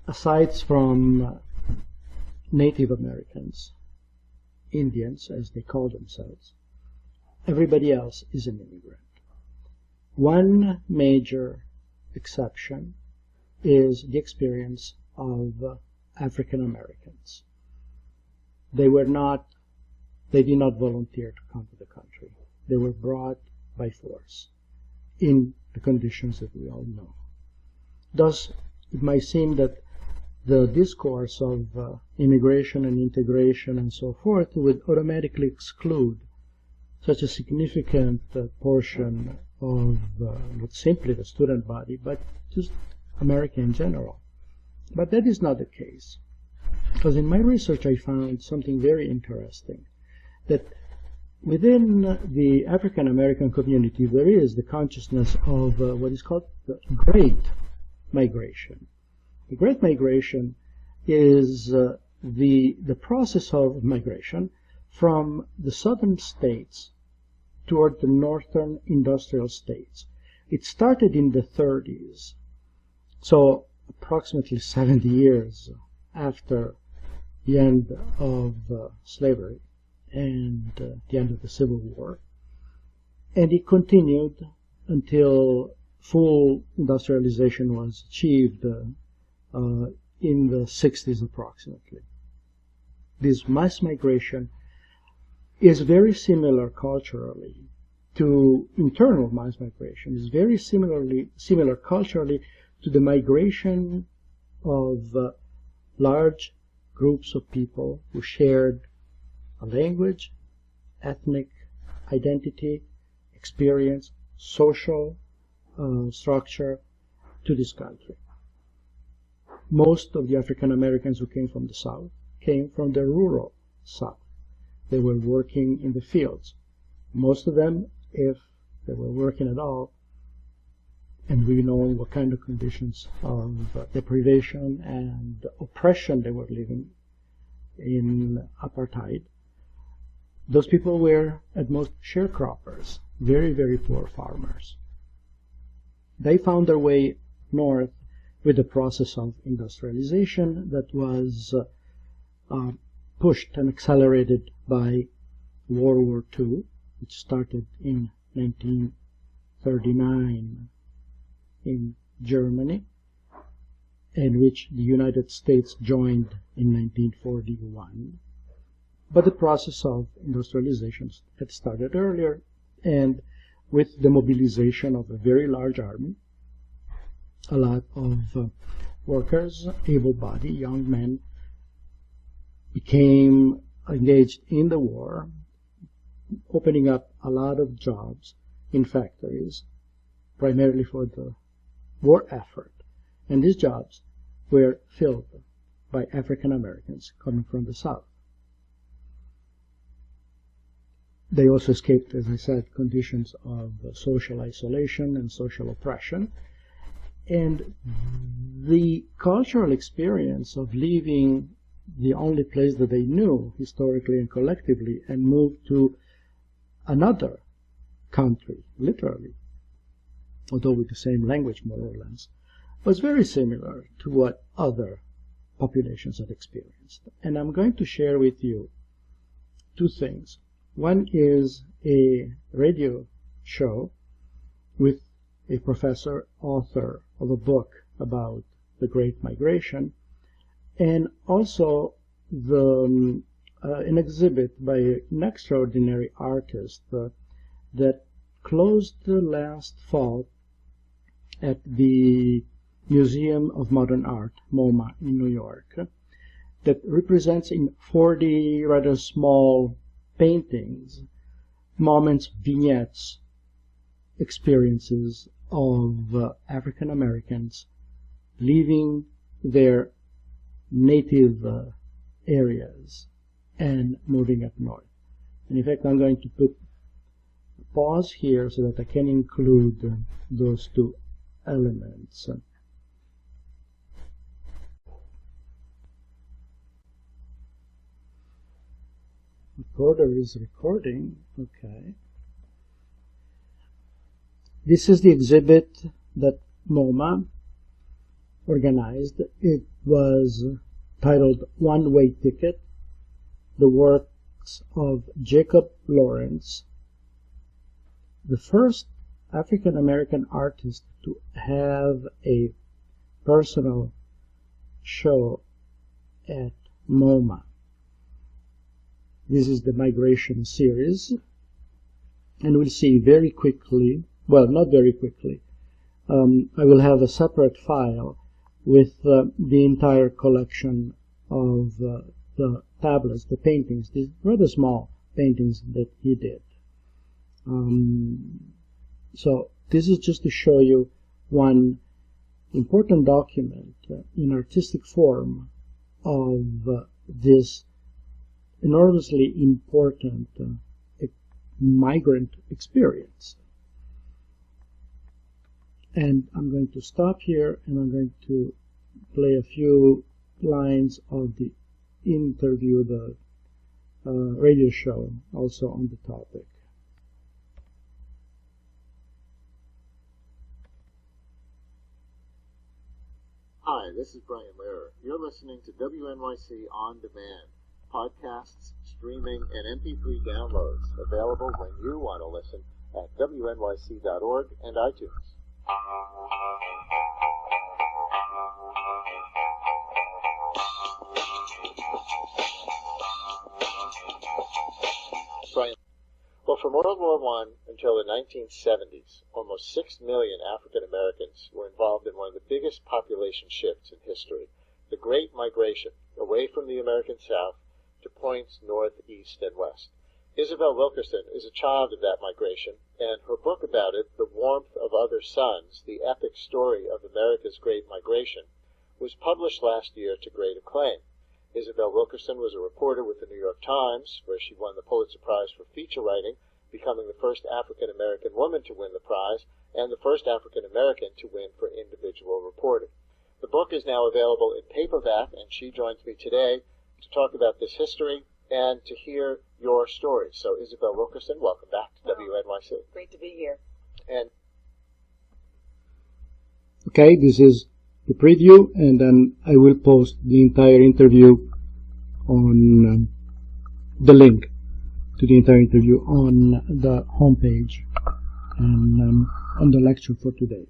aside from Native Americans, Indians, as they call themselves, everybody else is an immigrant. One major exception is the experience of African Americans. They did not volunteer to come to the country. They were brought by force in the conditions that we all know. Thus, it might seem that the discourse of immigration and integration and so forth would automatically exclude such a significant portion of not simply the student body, but just America in general. But that is not the case. Because in my research I found something very interesting, that within the African American community there is the consciousness of what is called the Great Migration. The Great Migration is the process of migration from the southern states toward the northern industrial states. It started in the 30s, so approximately 70 years after the end of slavery and the end of the Civil War, and it continued until full industrialization was achieved in the 60s approximately. This mass migration is very similar culturally to internal mass migration, is very similar culturally to the migration of large groups of people who shared a language, ethnic identity, experience, social structure to this country. Most of the African Americans who came from the South came from the rural South. They were working in the fields. Most of them, if they were working at all, and we know what kind of conditions of deprivation and oppression they were living in apartheid, those people were at most sharecroppers, very, very poor farmers. They found their way north with the process of industrialization that was pushed and accelerated by World War II, which started in 1939 in Germany, and which the United States joined in 1941. But the process of industrialization had started earlier, and with the mobilization of a very large army, a lot of workers, able-bodied young men, became engaged in the war, opening up a lot of jobs in factories, primarily for the war effort. And these jobs were filled by African Americans coming from the South. They also escaped, as I said, conditions of social isolation and social oppression. And the cultural experience of leaving the only place that they knew, historically and collectively, and move to another country, literally, although with the same language more or less, was very similar to what other populations had experienced. And I'm going to share with you two things. One is a radio show with a professor, author of a book about the Great Migration, and also an exhibit by an extraordinary artist that closed last fall at the Museum of Modern Art, MoMA, in New York, that represents in 40 rather small paintings, moments, vignettes, experiences of African Americans leaving their native areas and moving up north. And in fact, I'm going to put a pause here so that I can include those two elements. Recorder is recording. Okay. This is the exhibit that MoMA organized. It was titled One-Way Ticket, the works of Jacob Lawrence, the first African-American artist to have a personal show at MoMA. This is the migration series, and we'll see very quickly, well, not very quickly, I will have a separate file with the entire collection of the tablets, the paintings, these rather small paintings that he did. So this is just to show you one important document in artistic form of this enormously important migrant experience. And I'm going to stop here, and I'm going to play a few lines of the interview, the radio show, also on the topic. Hi, this is Brian Lehrer. You're listening to WNYC On Demand, podcasts, streaming, and MP3 downloads, available when you want to listen at WNYC.org and iTunes. Brian. Well, from World War I until the 1970s, almost 6 million African Americans were involved in one of the biggest population shifts in history, the Great Migration, away from the American South to points north, east, and west. Isabel Wilkerson is a child of that migration, and her book about it, The Warmth of Other Suns, the epic story of America's Great Migration, was published last year to great acclaim. Isabel Wilkerson was a reporter with the New York Times, where she won the Pulitzer Prize for feature writing, becoming the first African-American woman to win the prize, and the first African-American to win for individual reporting. The book is now available in paperback, and she joins me today to talk about this history and to hear your story. So, Isabel Wilkerson, welcome back to WNYC. Great to be here. And okay, this is the preview, and then I will post the entire interview on the link to the entire interview on the homepage and on the lecture for today.